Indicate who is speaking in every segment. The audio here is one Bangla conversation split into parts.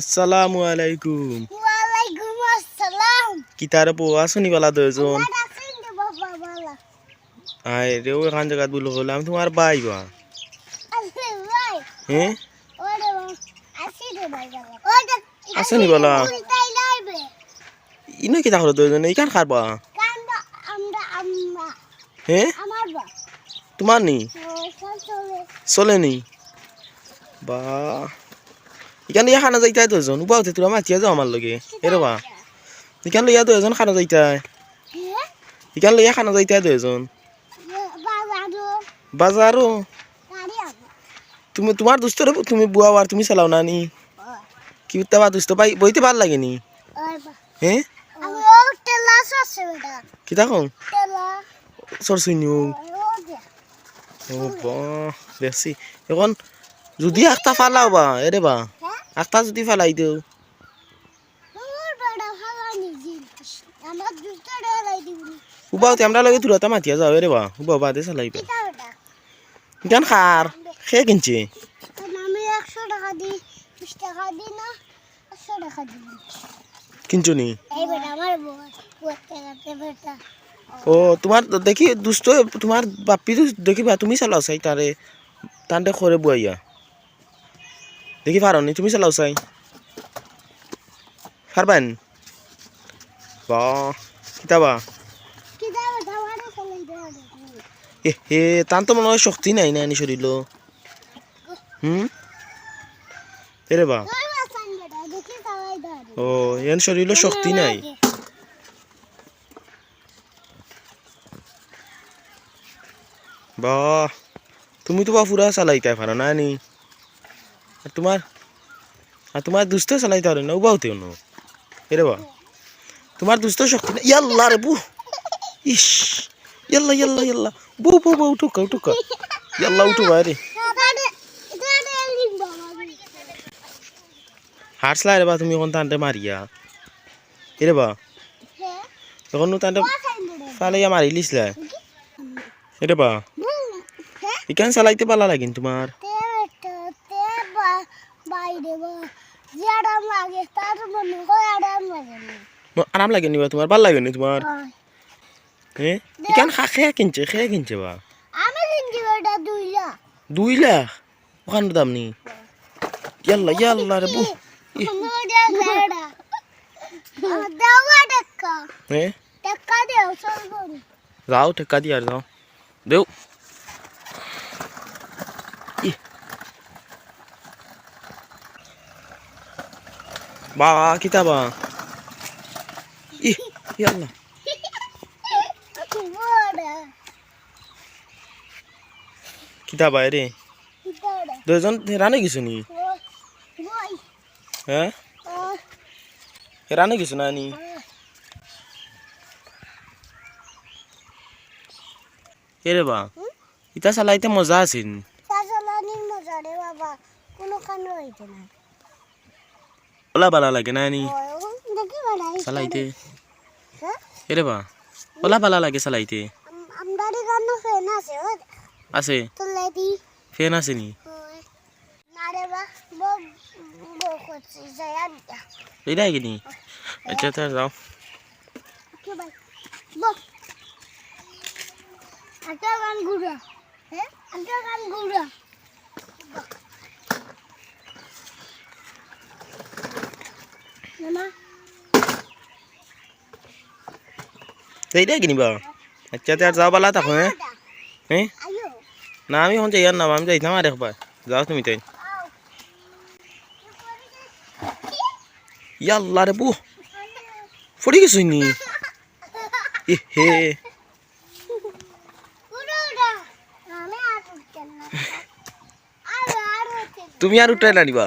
Speaker 1: আসসালামু আলাইকুম।
Speaker 2: ওয়ালাইকুম আসসালাম।
Speaker 1: কিতারে পো আসনি বালা দুজন।
Speaker 2: আমার আছেন তো বাবা বালা।
Speaker 1: আয় রে ও এখান জায়গা বলে হলাম তোমার ভাই বা
Speaker 2: আরে ভাই
Speaker 1: হ্যাঁ
Speaker 2: ওরে আসি রে ভাই বালা। ওটা
Speaker 1: আসনি বালা
Speaker 2: উল্টাই লাইবে।
Speaker 1: ইনো কিতা হলো দুজন এইখান খারবা
Speaker 2: কান্দা আমরা আম্মা
Speaker 1: হ্যাঁ
Speaker 2: আমার বা
Speaker 1: তোমার নি
Speaker 2: চলে
Speaker 1: চলেনি বা এখানে ইয়া খানা যাইতাই দুজন উবাউতে তোরা মাতিয়া যাও আমার লগে এরে বা এখান লইয়া দুজন খানা যাইতাই
Speaker 2: হ্যাঁ
Speaker 1: এখান লইয়া খানা যাইতাই দুজন
Speaker 2: বাজারো
Speaker 1: বাজারও
Speaker 2: গাড়ি আনো
Speaker 1: তুমি তোমার দুস্তরে তুমি বুয়া আর তুমি চালাও না নি কি উত্তাবা দুস্ত পাই বইতে ভাল লাগে নি
Speaker 2: ওই বা
Speaker 1: হ্যাঁ
Speaker 2: আমি ও তেলা সসে বেটা
Speaker 1: কিতা কও
Speaker 2: তেলা
Speaker 1: সরসুইনিও
Speaker 2: ও দে
Speaker 1: ও বা দেখছি এখন যদি একটা ফালাও বা এরে বা
Speaker 2: হ্যাঁ
Speaker 1: একটা যদি ফালাই দেও
Speaker 2: মোর বড় হাওয়া নিজে আমার দুসরে লাই দিবি
Speaker 1: উবাউতে আমরা লগে তুরাতা মাতিয়া যাও এরে বা উবাও বাদে চালাইবে
Speaker 2: কিটা ওটা
Speaker 1: গান খার খে কিনছে
Speaker 2: আমি 100 টাকা দি 20 টাকা দি না 100 টাকা দি
Speaker 1: কিনছো নি
Speaker 2: এই বেটা আমার বউতে রাতে বেটা
Speaker 1: ও তোমার দেখি দুষ্ট তোমার বাপ্পি তো দেখিবা তুমি চালাও চাই তারে তান্তে খরে বুয়াইয়া দেখি পারনি তুমি চালাও চাই পারবেন বা কিতাবা
Speaker 2: কিটা বেটা আমার চলাই দে
Speaker 1: এ হে তান তো মনে হয় শক্তি নাই না নি শরীর এরে বা
Speaker 2: ওই বাসান বেটা দেখি চলাই দে
Speaker 1: ও এন শরীর শক্তি নাই বা তুমি তো বা পুরা চালাইতে পারো না নি আর তোমার দুস্থ চালাইতে পারো না উবাউতেও না এরে বা তোমার দুস্থ শক্তি না ইয়াল্লা রে বু ইস ইয়াল্লা ইয়াল্লা ইয়াল্লা বউ বউ বউ উঠুকা উঠুকা ইয়াল্লা উঠু বাইরে হারসলাই রে বা তুমি এখন তান্তে মারিয়া এরে বা এখন তান্তে ফালাইয়া মারিলিসলা এরে বা ইকান চালাইতে পালা লাগিন তোমার আরাম লাগে নি বা তোমার ভাল লাগে নি তোমার হ্যাঁ ইকান খে কিনছে বা
Speaker 2: আমি কিনছি বেটা 2 লাখ
Speaker 1: 2 লাখ ওখানে দাম নি ইয়াল্লা ইয়াল্লা রে বু হ্যাঁ যাও টেক্কা দিয়ে আর যাও দেও বা কিতাবা ই ইয়াল্লা কিতাবা রে দুজন রানে কিছু নি হ্যাঁ রানে কিছু না নি এরে বা ইতা চালাইতে মজা আছিল ওলা বালা লাগে না নি চালাইতে এরে বা ওলা বালা লাগে চালাইতে আছে ফেন আছে নি এইটাই কিনি আচ্ছা তার যাও এইটাই কিনিবা আচ্ছা তার যাও বালা থাকো হ্যাঁ হ্যাঁ না আমি এখন যাই আর না আমি যাইতাম আর একবার যাও তুমি তাই ইয়াল্লা রে বু ফুড়ি গেছো নি এ হে তুমি আর উঠাই না নিবা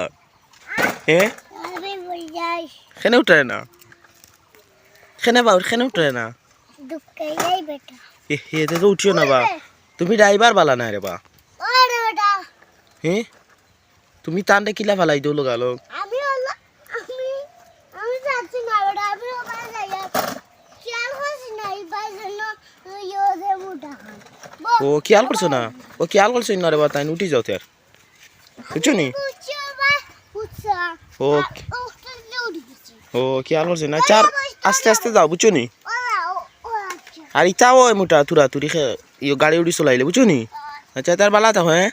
Speaker 1: হ্যাঁ খেনে উঠাই না খেনে বা খেনে উঠাই না এ হে তো উঠিও না বা তুমি ড্রাইভার বালা না রে বা হ্যাঁ তুমি টানতে কিলা ফালাই দিও লগালো ও খেয়াল করছো না ও খেয়াল করছো না রে বা তাই উঠি যাও তার বুঝছো নি ও ও খেয়াল করছে না চার আস্তে আস্তে যাও বুঝছো নি
Speaker 2: ওরা ও আচ্ছা
Speaker 1: আর ইটাও মোটা তুরা তুরি ইয়ে গাড়ি উড়ি চলাইলে বুঝছো নি আচ্ছা তার বালা থাকো হ্যাঁ